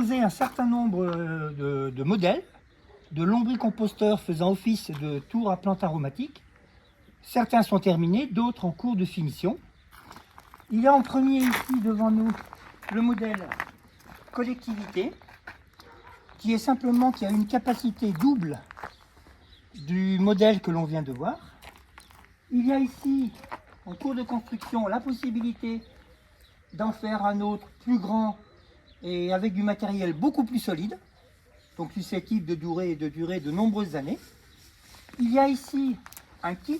posé un certain nombre de modèles de lombricomposteurs faisant office de tour à plantes aromatiques. Certains sont terminés, d'autres en cours de finition. Il y a en premier ici devant nous le modèle collectivité, qui a une capacité double du modèle que l'on vient de voir. Il y a ici, en cours de construction, la possibilité d'en faire un autre plus grand et avec du matériel beaucoup plus solide, donc susceptible de durer de nombreuses années. Il y a ici un kit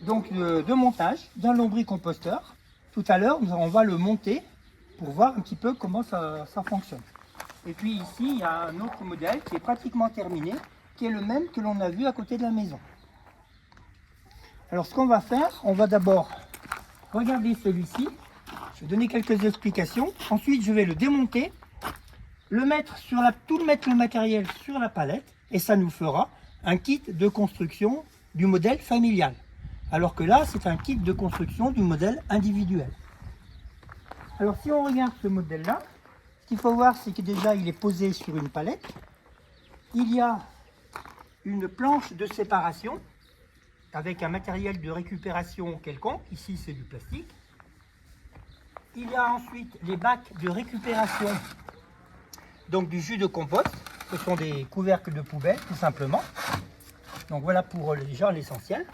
donc de montage d'un lombricomposteur. Tout à l'heure, on va le monter pour voir un petit peu comment ça fonctionne. Et puis ici, il y a un autre modèle qui est pratiquement terminé, qui est le même que l'on a vu à côté de la maison. Alors ce qu'on va faire, on va d'abord regarder celui-ci. Je vais donner quelques explications. Ensuite, je vais le démonter, mettre le matériel sur la palette, et ça nous fera un kit de construction du modèle familial. Alors que là, c'est un kit de construction du modèle individuel. Alors si on regarde ce modèle-là, ce qu'il faut voir, c'est que déjà, il est posé sur une palette. Il y a une planche de séparation avec un matériel de récupération quelconque. Ici, c'est du plastique. Il y a ensuite les bacs de récupération donc du jus de compost. Ce sont des couvercles de poubelle, tout simplement. Donc voilà pour déjà l'essentiel.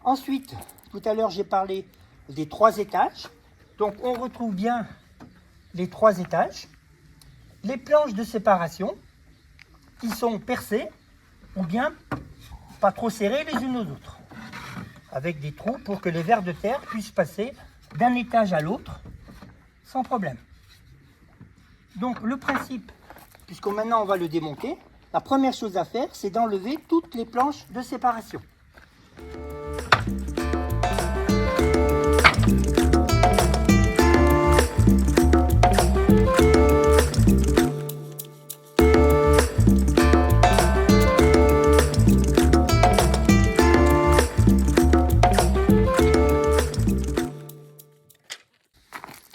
Ensuite, tout à l'heure, j'ai parlé des 3 étages. Donc on retrouve bien les 3 étages. Les planches de séparation qui sont percées ou bien pas trop serrées les unes aux autres, avec des trous pour que les vers de terre puissent passer d'un étage à l'autre sans problème. Donc le principe, puisque maintenant on va le démonter, la première chose à faire, c'est d'enlever toutes les planches de séparation.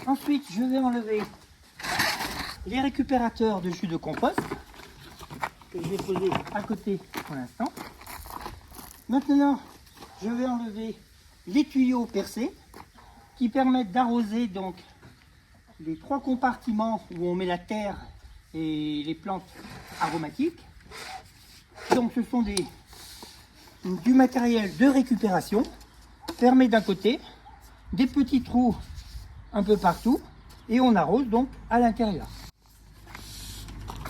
Ensuite, je vais enlever les récupérateurs de jus de compost que je vais poser à côté pour l'instant. Maintenant, je vais enlever les tuyaux percés qui permettent d'arroser donc les 3 compartiments où on met la terre et les plantes aromatiques. Donc ce sont du matériel de récupération fermé d'un côté, des petits trous un peu partout, et on arrose donc à l'intérieur.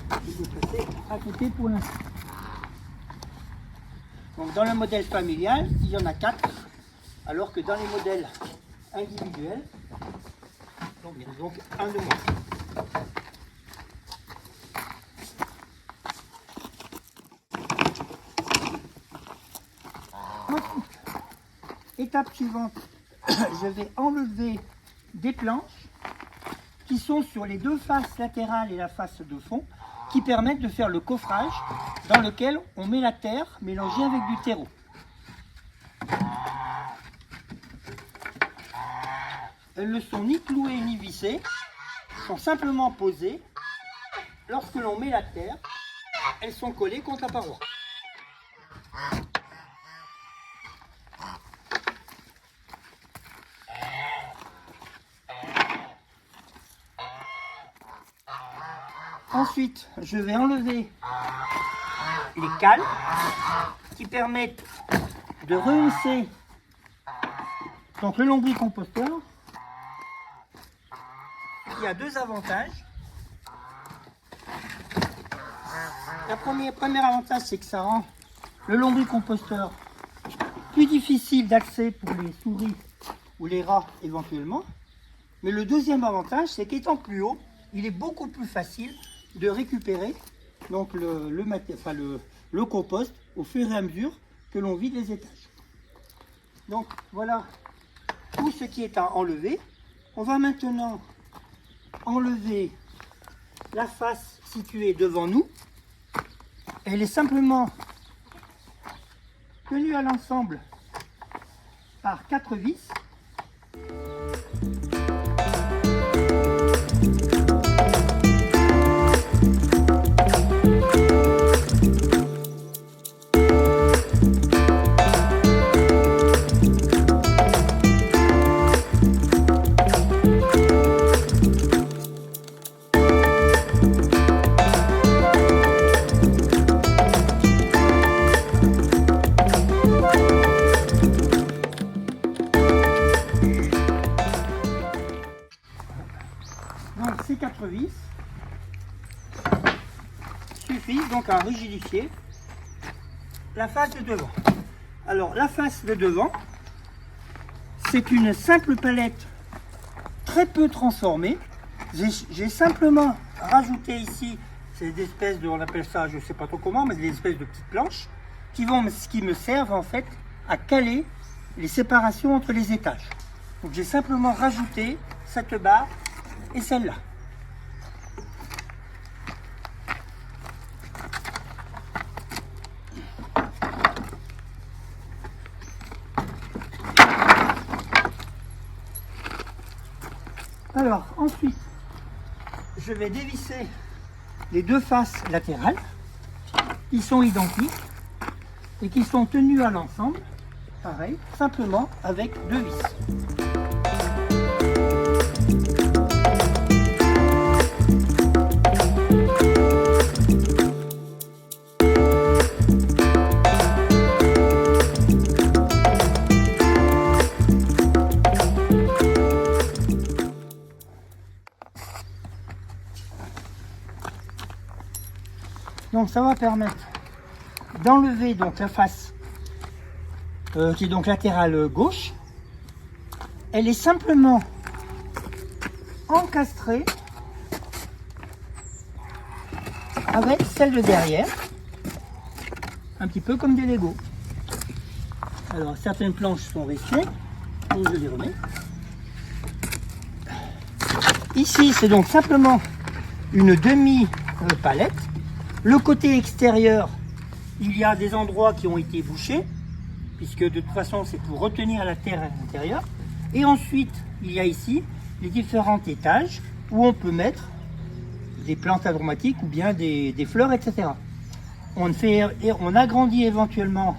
Je vais passer à côté pour l'instant. Donc dans le modèle familial, il y en a 4, alors que dans les modèles individuels, il y en a donc un de moins. Ensuite, étape suivante, je vais enlever des planches qui sont sur les 2 faces latérales et la face de fond, qui permettent de faire le coffrage dans lequel on met la terre mélangée avec du terreau. Elles ne sont ni clouées ni vissées, sont simplement posées. Lorsque l'on met la terre, elles sont collées contre la paroi. Ensuite, je vais enlever les cales qui permettent de rehausser donc le lombricomposteur. Il y a 2 avantages. Le premier avantage, c'est que ça rend le lombricomposteur plus difficile d'accès pour les souris ou les rats éventuellement. Mais le deuxième avantage, c'est qu'étant plus haut, il est beaucoup plus facile de récupérer donc le compost au fur et à mesure que l'on vide les étages. Donc voilà tout ce qui est à enlever. On va maintenant enlever la face située devant nous. Elle est simplement tenue à l'ensemble par 4 vis. vis suffisent donc à rigidifier la face de devant. Alors la face de devant, c'est une simple palette très peu transformée. J'ai simplement rajouté ici ces espèces de, on appelle ça, je ne sais pas trop comment, mais des espèces de petites planches qui me servent en fait à caler les séparations entre les étages. Donc j'ai simplement rajouté cette barre et celle-là. Alors ensuite, je vais dévisser les deux faces latérales qui sont identiques et qui sont tenues à l'ensemble, pareil, simplement avec deux vis. Donc ça va permettre d'enlever donc la face qui est donc latérale gauche. Elle est simplement encastrée avec celle de derrière, un petit peu comme des Lego. Alors certaines planches sont restées, donc je les remets. Ici c'est donc simplement une demi-palette. Le côté extérieur, il y a des endroits qui ont été bouchés, puisque de toute façon c'est pour retenir la terre à l'intérieur. Et ensuite, il y a ici les différents étages où on peut mettre des plantes aromatiques ou bien des fleurs, etc. On agrandit éventuellement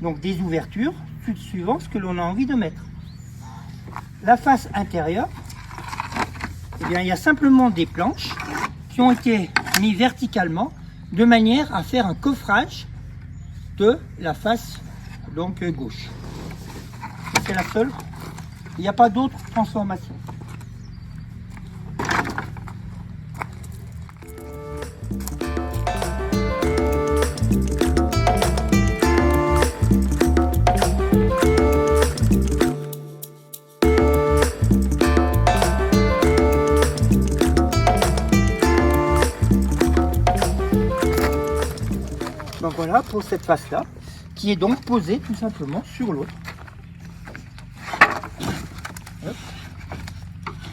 donc des ouvertures suivant ce que l'on a envie de mettre. La face intérieure, eh bien, il y a simplement des planches qui ont été mis verticalement de manière à faire un coffrage de la face donc gauche. C'est la seule. Il n'y a pas d'autre transformation. Donc voilà pour cette face-là, qui est donc posée tout simplement sur l'autre.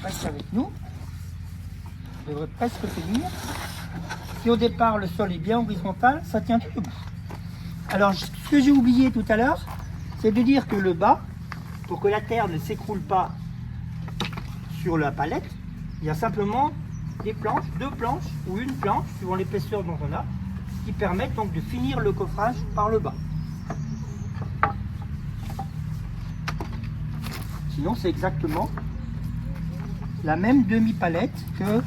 Reste avec nous. On devrait presque finir. Si au départ le sol est bien horizontal, ça tient tout debout. Alors ce que j'ai oublié tout à l'heure, c'est de dire que le bas, pour que la terre ne s'écroule pas sur la palette, il y a simplement des planches, deux planches ou une planche, suivant l'épaisseur dont on a, qui permettent donc de finir le coffrage par le bas. Sinon c'est exactement la même demi-palette que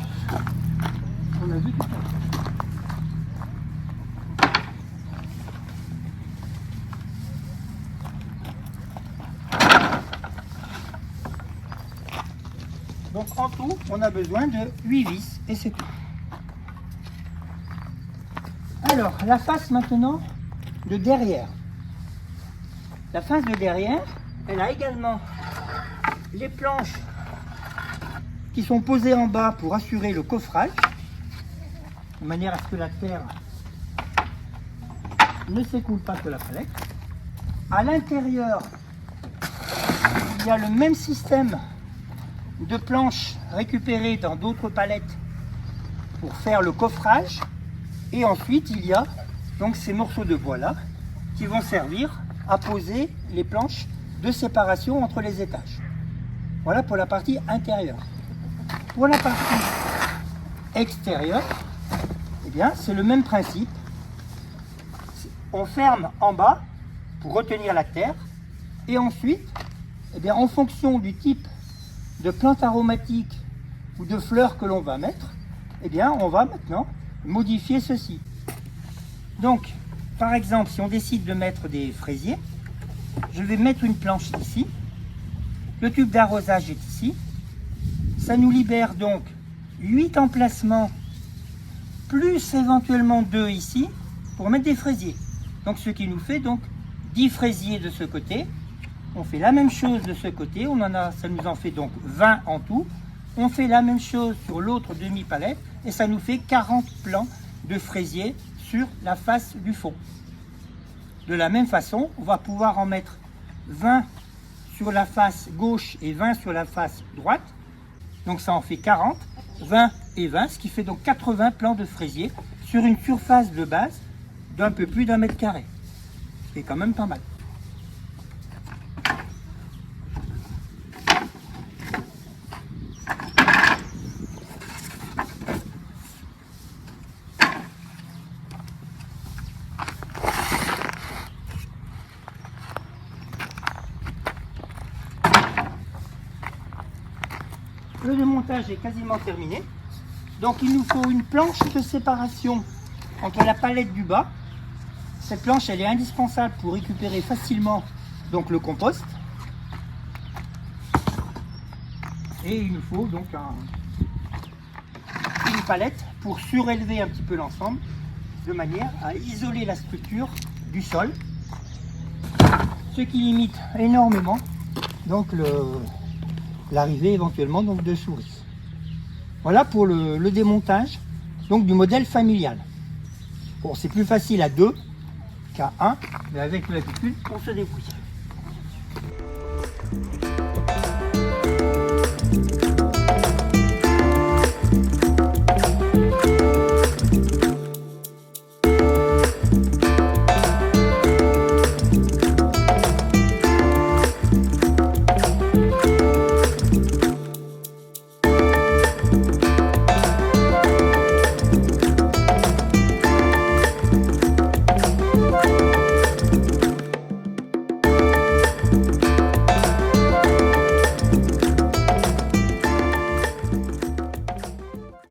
on a vu tout à l'heure. Donc en tout, on a besoin de 8 vis et c'est tout. Alors, la face maintenant de derrière. La face de derrière, elle a également les planches qui sont posées en bas pour assurer le coffrage, de manière à ce que la terre ne s'écoule pas sur la palette. À l'intérieur, il y a le même système de planches récupérées dans d'autres palettes pour faire le coffrage. Et ensuite, il y a donc ces morceaux de bois là qui vont servir à poser les planches de séparation entre les étages. Voilà pour la partie intérieure. Pour la partie extérieure, eh bien, c'est le même principe. On ferme en bas pour retenir la terre et ensuite, eh bien, en fonction du type de plantes aromatiques ou de fleurs que l'on va mettre, eh bien, on va maintenant modifier ceci. Donc, par exemple, si on décide de mettre des fraisiers, je vais mettre une planche ici. Le tube d'arrosage est ici. Ça nous libère donc 8 emplacements, plus éventuellement 2 ici, pour mettre des fraisiers. Donc ce qui nous fait donc 10 fraisiers de ce côté. On fait la même chose de ce côté, ça nous en fait donc 20 en tout. On fait la même chose sur l'autre demi-palette et ça nous fait 40 plants de fraisiers sur la face du fond. De la même façon, on va pouvoir en mettre 20 sur la face gauche et 20 sur la face droite. Donc ça en fait 40, 20 et 20, ce qui fait donc 80 plants de fraisiers sur une surface de base d'un peu plus d'1 mètre carré. C'est quand même pas mal. Le démontage est quasiment terminé. Donc il nous faut une planche de séparation entre la palette du bas. Cette planche elle est indispensable pour récupérer facilement donc le compost. Et il nous faut donc une palette pour surélever un petit peu l'ensemble de manière à isoler la structure du sol. Ce qui limite énormément donc l'arrivée éventuellement donc de souris. Voilà pour le démontage donc du modèle familial. Bon, c'est plus facile à 2 qu'à 1, mais avec l'habitude, on se débrouille.